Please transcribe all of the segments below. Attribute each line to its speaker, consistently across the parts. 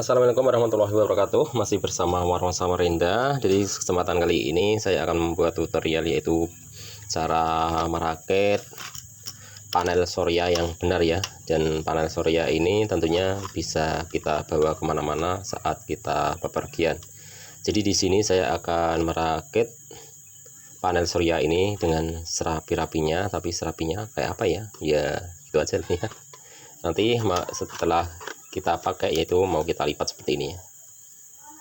Speaker 1: Assalamualaikum warahmatullahi wabarakatuh. Masih bersama Warma Samarinda. Jadi kesempatan kali ini saya akan membuat tutorial, yaitu cara merakit panel surya yang benar ya. Dan panel surya ini tentunya bisa kita bawa kemana-mana saat kita bepergian. Jadi di sini saya akan merakit panel surya ini dengan serapi-rapinya. Tapi serapinya kayak apa ya? Ya itu aja nih ya. Nanti setelah kita pakai, yaitu mau kita lipat seperti ini,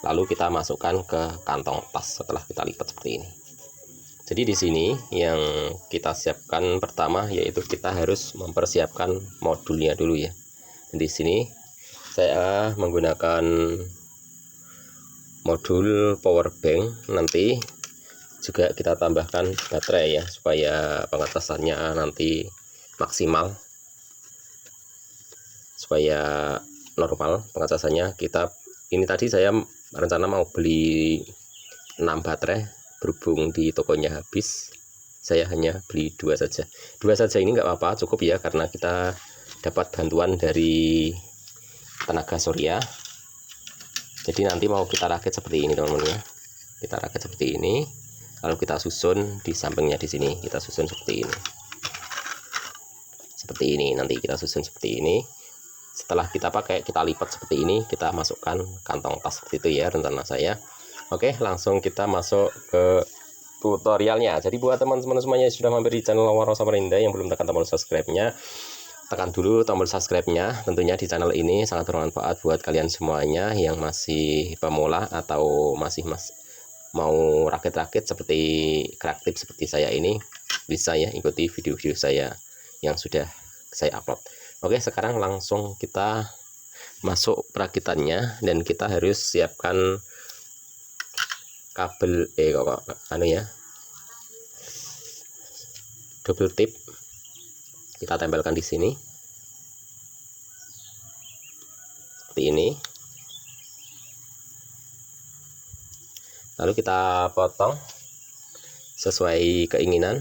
Speaker 1: lalu kita masukkan ke kantong tas setelah kita lipat seperti ini. Jadi di sini yang kita siapkan pertama, yaitu kita harus mempersiapkan modulnya dulu ya. Di sini saya menggunakan modul power bank, nanti juga kita tambahkan baterai ya, supaya pengecasannya nanti maksimal, supaya normal pengecasannya. Ini tadi saya rencana mau beli 6 baterai, berhubung di tokonya habis, saya hanya beli 2 saja. 2 saja ini nggak apa-apa, cukup ya, karena kita dapat bantuan dari tenaga surya. Jadi nanti mau kita rakit seperti ini teman-teman ya. Kita rakit seperti ini, lalu kita susun di sampingnya. Di sini kita susun seperti ini. Seperti ini, nanti kita susun seperti ini. Setelah kita pakai, kita lipat seperti ini, kita masukkan kantong tas seperti itu ya rencana saya. Oke, langsung kita masuk ke tutorialnya. Jadi buat teman-teman semuanya yang sudah mampir di channel Warma Samarinda, yang belum tekan tombol subscribe-nya, tekan dulu tombol subscribe-nya. Tentunya di channel ini sangat bermanfaat buat kalian semuanya yang masih pemula atau masih mau rakit-rakit seperti kreatif seperti saya ini. Bisa ya ikuti video-video saya yang sudah saya upload. Oke, sekarang langsung kita masuk perakitannya, dan kita harus siapkan kabel double tip. Kita tempelkan di sini seperti ini, lalu kita potong sesuai keinginan.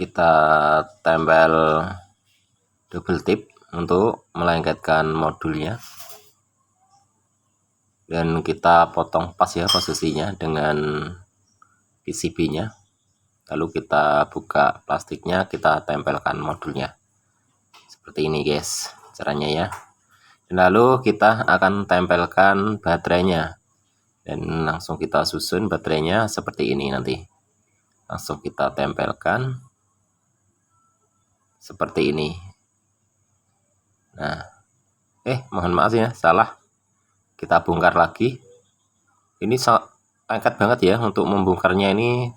Speaker 1: Kita tempel double tip untuk melengketkan modulnya, dan kita potong pas ya posisinya dengan PCB-nya. Lalu kita buka plastiknya, kita tempelkan modulnya seperti ini guys caranya ya. Dan lalu kita akan tempelkan baterainya, dan langsung kita susun baterainya seperti ini. Nanti langsung kita tempelkan seperti ini. Nah, mohon maaf ya, salah. Kita bongkar lagi. Ini lengket banget ya, untuk membongkarnya ini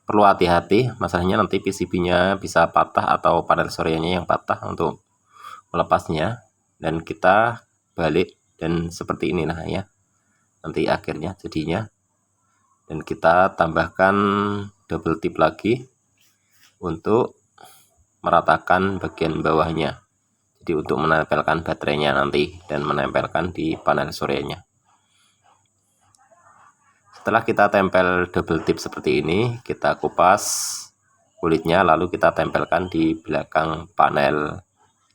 Speaker 1: perlu hati-hati. Masalahnya nanti PCB-nya bisa patah atau panel suryanya yang patah untuk melepasnya. Dan kita balik, dan seperti inilah ya nanti akhirnya jadinya. Dan kita tambahkan double tip lagi untuk meratakan bagian bawahnya. Jadi untuk menempelkan baterainya nanti dan menempelkan di panel suryanya. Setelah kita tempel double tip seperti ini, kita kupas kulitnya, lalu kita tempelkan di belakang panel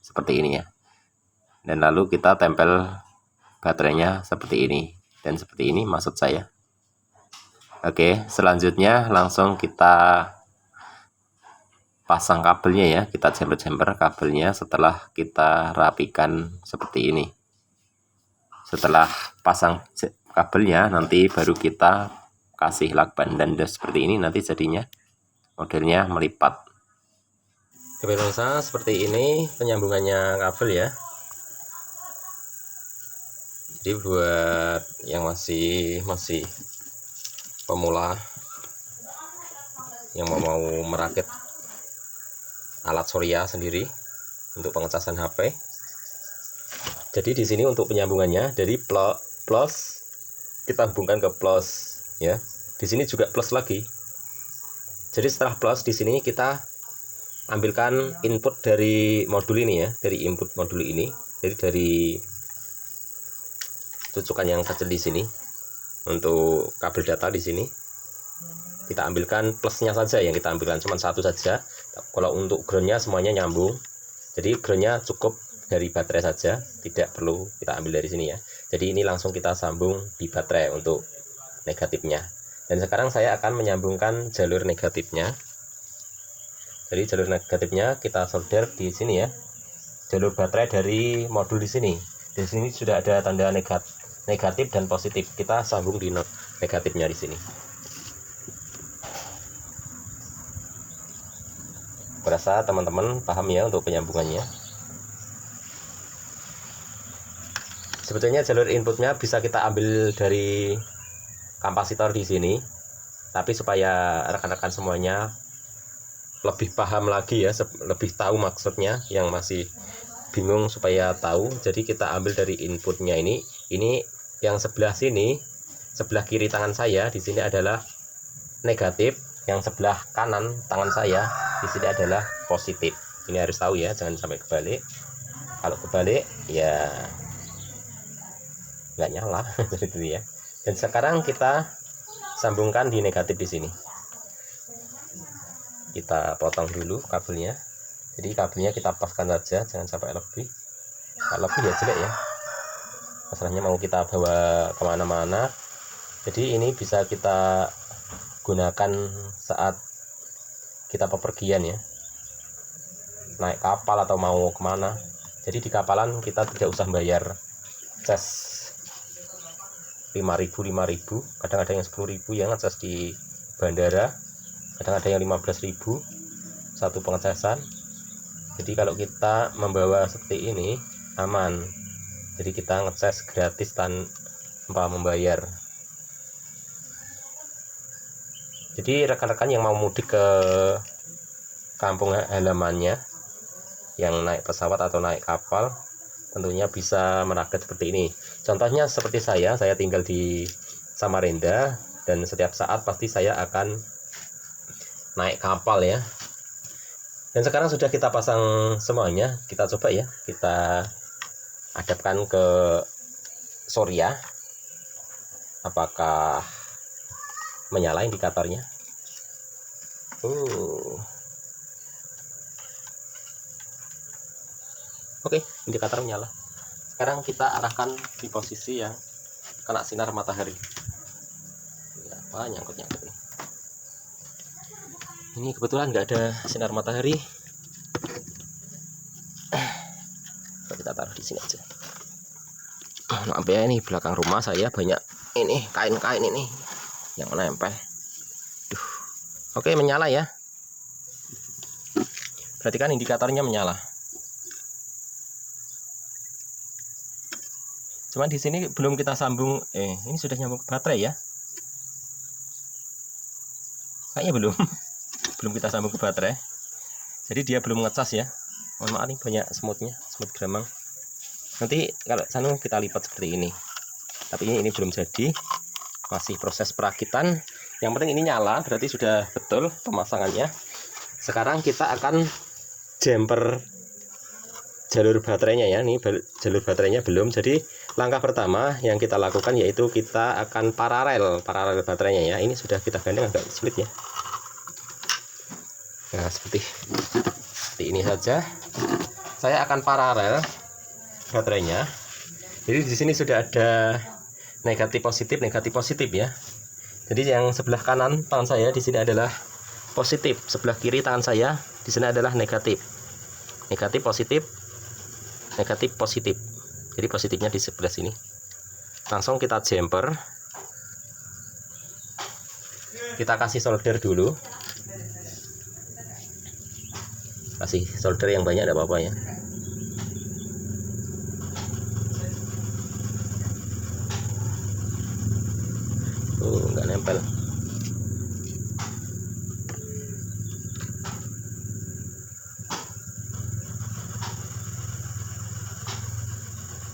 Speaker 1: seperti ini ya. Dan lalu kita tempel baterainya seperti ini, dan seperti ini maksud saya. Oke, selanjutnya langsung kita pasang kabelnya ya. Kita jemper-jemper kabelnya setelah kita rapikan seperti ini. Setelah pasang kabelnya, nanti baru kita kasih lakban, dan seperti ini nanti jadinya modelnya melipat. Pemirsa, seperti ini penyambungannya kabel ya. Jadi buat yang masih pemula, yang mau merakit alat surya sendiri untuk pengecasan HP. Jadi di sini untuk penyambungannya dari plus kita hubungkan ke plus ya. Di sini juga plus lagi. Jadi setelah plus, di sini kita ambilkan input dari modul ini ya, dari input modul ini. Jadi dari cucukan yang kecil di sini untuk kabel data di sini. Kita ambilkan plusnya saja, yang kita ambilkan cuma satu saja. Kalau untuk groundnya semuanya nyambung, jadi groundnya cukup dari baterai saja, tidak perlu kita ambil dari sini ya. Jadi ini langsung kita sambung di baterai untuk negatifnya. Dan sekarang saya akan menyambungkan jalur negatifnya. Jadi jalur negatifnya kita solder di sini ya. Jalur baterai dari modul di sini. Di sini sudah ada tanda negatif dan positif. Kita sambung di negatifnya di sini. Berasa teman-teman paham ya untuk penyambungannya. Sebetulnya jalur inputnya bisa kita ambil dari kapasitor di sini, tapi supaya rekan-rekan semuanya lebih paham lagi ya, lebih tahu maksudnya, yang masih bingung supaya tahu, jadi kita ambil dari inputnya ini yang sebelah sini, sebelah kiri tangan saya di sini adalah negatif, yang sebelah kanan tangan saya di sini adalah positif. Ini harus tahu ya, jangan sampai kebalik. Kalau kebalik ya nggak nyala gitu ya. Dan sekarang kita sambungkan di negatif di sini. Kita potong dulu kabelnya. Jadi kabelnya kita paskan saja, jangan sampai lebih. Kalau lebih ya jelek ya. Masalahnya mau kita bawa kemana-mana. Jadi ini bisa kita gunakan saat kita bepergian ya, naik kapal atau mau kemana. Jadi di kapalan kita tidak usah bayar cas 5.000, kadang ada yang 10.000 yang ngecas di bandara, kadang ada yang 15.000 satu pengecasan. Jadi kalau kita membawa seperti ini aman, jadi kita ngecas gratis tanpa membayar. Jadi rekan-rekan yang mau mudik ke kampung halamannya, yang naik pesawat atau naik kapal, tentunya bisa merakit seperti ini. Contohnya seperti saya tinggal di Samarinda, dan setiap saat pasti saya akan naik kapal ya. Dan sekarang sudah kita pasang semuanya, kita coba ya, kita hadapkan ke Sorya, apakah menyala indikatornya. Oke, indikator menyala. Sekarang kita arahkan di posisi yang kena sinar matahari. Ini apa nyangkut-nyangkut nih? Ini kebetulan nggak ada sinar matahari. Kita taruh di sini aja. Maaf ya, ini belakang rumah saya banyak ini kain-kain ini yang menempel. Oke, menyala ya. Berarti kan indikatornya menyala. Cuman di sini belum kita sambung. Ini sudah nyambung ke baterai ya? Kayaknya belum. Belum kita sambung ke baterai. Jadi dia belum ngecas ya. Mohon maaf nih, banyak semutnya, semut geramang. Nanti kalau sana kita lipat seperti ini. Tapi ini belum jadi. Masih proses perakitan. Yang penting ini nyala, berarti sudah betul pemasangannya. Sekarang kita akan jumper jalur baterainya ya. Ini jalur baterainya belum. Jadi langkah pertama yang kita lakukan yaitu kita akan paralel baterainya ya. Ini sudah kita gandeng, agak sulit ya. Nah, seperti ini saja. Saya akan paralel baterainya. Jadi di sini sudah ada negatif positif ya. Jadi yang sebelah kanan tangan saya di sini adalah positif, sebelah kiri tangan saya di sini adalah negatif. Negatif positif. Jadi positifnya di sebelah sini. Langsung kita jumper. Kita kasih solder dulu. Kasih solder yang banyak, tidak apa-apa ya. Nggak nempel.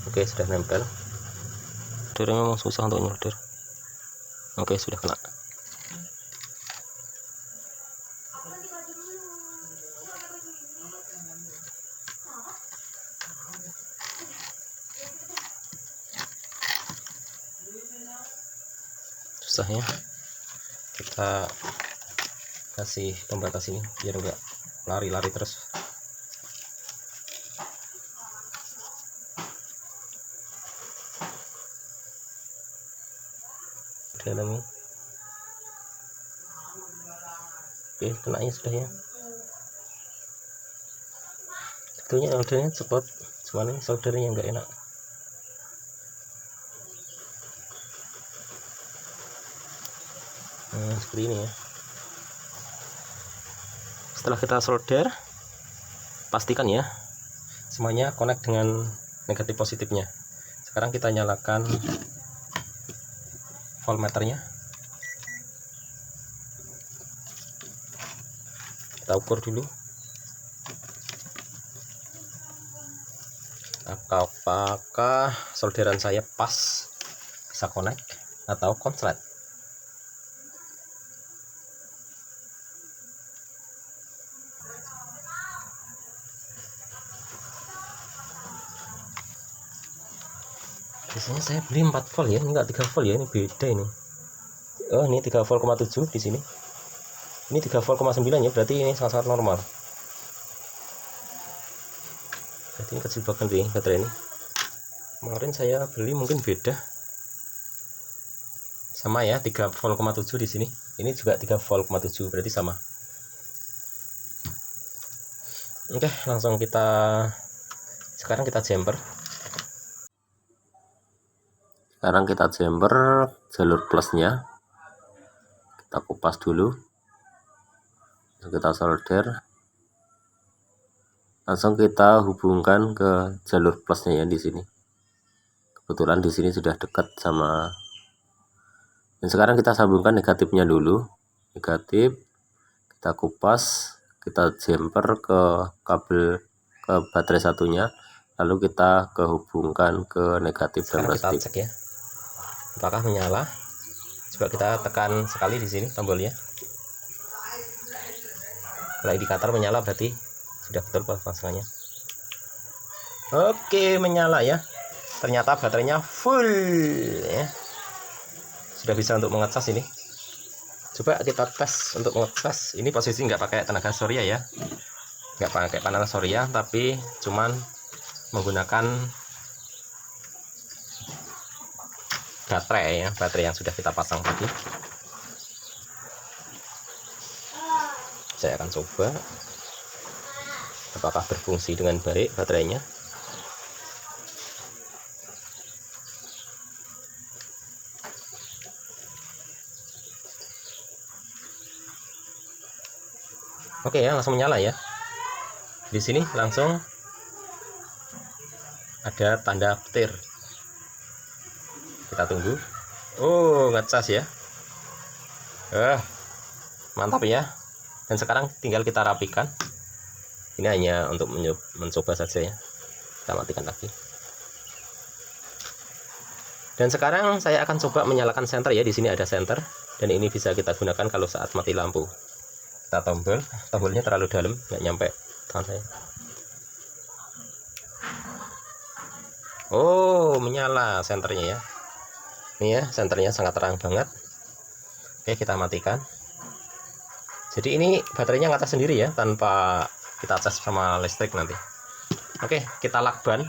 Speaker 1: Oke, sudah nempel. Soldernya memang susah untuk nyolder. Oke, sudah kena. Susah ya, kita kasih pembatas ini biar enggak lari-lari terus. dalamnya. Oke, kenanya sudah ya. Sebetulnya soldernya cepat, cuman ini soldernya nggak enak. Nah, seperti ini ya. Setelah kita solder, pastikan ya semuanya connect dengan negatif positifnya. Sekarang kita nyalakan voltmeternya, kita ukur dulu apakah solderan saya pas, bisa connect atau konslet. Biasanya saya beli 4 volt ya, ini enggak 3 volt ya, ini beda ini. Oh, ini 3 volt 7 di sini. Ini 3 volt 9 ya, berarti ini sangat-sangat normal. Berarti ini kecil banget nih baterai ini. Kemarin saya beli mungkin beda. Sama ya, 3 volt 7 di sini. Ini juga 3 volt 7, berarti sama. Oke, langsung sekarang kita jumper. Sekarang kita jumper jalur plusnya, kita kupas dulu, kita solder, langsung kita hubungkan ke jalur plusnya ya di sini. Kebetulan di sini sudah dekat sama. Dan sekarang kita sambungkan negatifnya dulu, negatif, kita kupas, kita jumper ke kabel ke baterai satunya, lalu kita kehubungkan ke negatif dan positif. Kita cek ya, apakah menyala. Coba kita tekan sekali di sini tombolnya. Kalau indikator menyala berarti sudah betul pasangannya. Oke, menyala ya. Ternyata baterainya full ya. Sudah bisa untuk mengecas ini. Coba kita tes untuk mengecas. Ini posisi nggak pakai tenaga surya ya. Nggak pakai panel surya, tapi cuman menggunakan baterai ya, baterai yang sudah kita pasang tadi. Saya akan coba apakah berfungsi dengan baik baterainya. Oke ya, langsung menyala ya. Di sini langsung ada tanda petir. Kita tunggu. Oh, ngecas ya. Mantap ya. Dan sekarang tinggal kita rapikan. Ini hanya untuk mencoba saja ya. Kita matikan lagi. Dan sekarang saya akan coba menyalakan senter ya. Di sini ada senter dan ini bisa kita gunakan kalau saat mati lampu. Kita tombolnya terlalu dalam, nggak nyampe tangan saya. Oh, menyala senternya ya. Ini ya, senternya sangat terang banget. Oke, kita matikan. Jadi ini baterainya ngecas sendiri ya, tanpa kita cas sama listrik nanti. Oke, kita lakban.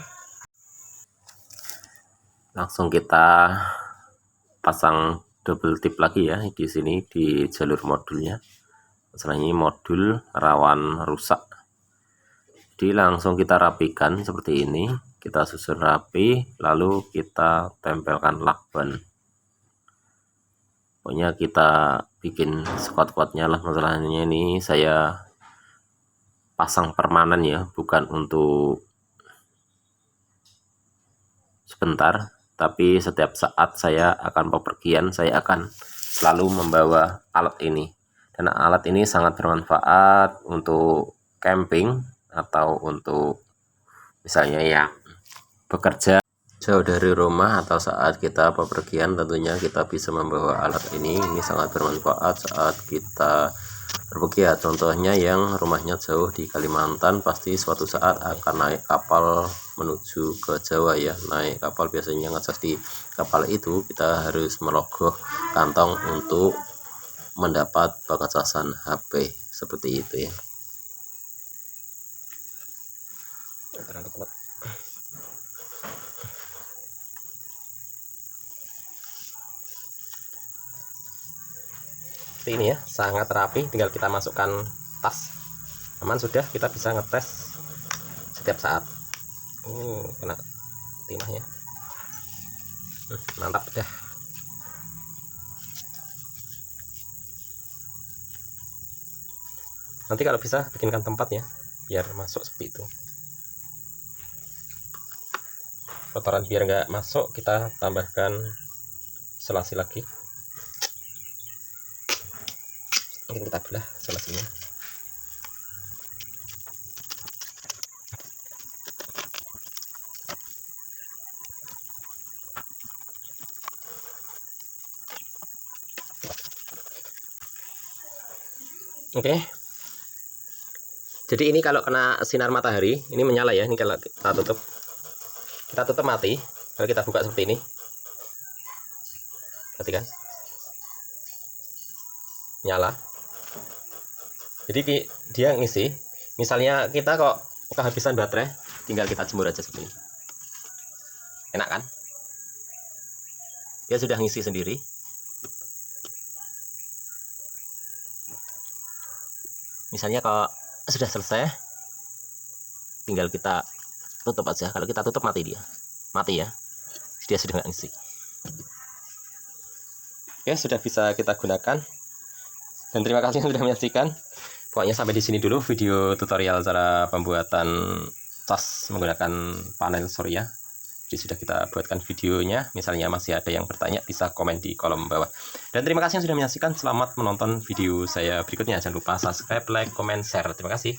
Speaker 1: Langsung kita pasang double tip lagi ya di sini di jalur modulnya. Masalah ini modul rawan rusak. Jadi langsung kita rapikan seperti ini. Kita susun rapi, lalu kita tempelkan lakban. Pokoknya kita bikin sekuat-kuatnya lah. Masalahnya ini saya pasang permanen ya, bukan untuk sebentar, tapi setiap saat saya akan bepergian, saya akan selalu membawa alat ini. Dan alat ini sangat bermanfaat untuk camping atau untuk misalnya yang bekerja jauh dari rumah atau saat kita bepergian. Tentunya kita bisa membawa alat ini sangat bermanfaat saat kita berpergian. Contohnya yang rumahnya jauh di Kalimantan, pasti suatu saat akan naik kapal menuju ke Jawa ya. Naik kapal biasanya ngecas di kapal itu kita harus merogoh kantong untuk mendapat pengecasan HP seperti itu ya. seperti ini ya, sangat rapi. Tinggal kita masukkan tas, aman sudah, kita bisa ngetes setiap saat. Kena timahnya, mantap dah. Nanti kalau bisa bikinkan tempat ya, biar masuk seperti itu. Kotoran biar nggak masuk, kita tambahkan selasi lagi. Ini kita belah selasinya. Oke. Jadi ini kalau kena sinar matahari, ini menyala ya. Ini kalau kita tutup mati. Kalau kita buka seperti ini, perhatikan, nyala. Jadi dia ngisi. Misalnya kita kok kehabisan baterai, tinggal kita jemur aja seperti ini. Enak kan? Dia sudah ngisi sendiri. Misalnya kalau sudah selesai, tinggal kita tutup aja. Kalau kita tutup mati ya, dia sudah nggak ngisi. Ya, sudah bisa kita gunakan. Dan terima kasih yang sudah menyaksikan. Pokoknya sampai di sini dulu video tutorial cara pembuatan tas menggunakan panel surya. Jadi sudah kita buatkan videonya. Misalnya masih ada yang bertanya, bisa komen di kolom bawah. Dan terima kasih yang sudah menyaksikan. Selamat menonton video saya berikutnya. Jangan lupa subscribe, like, comment, share. Terima kasih.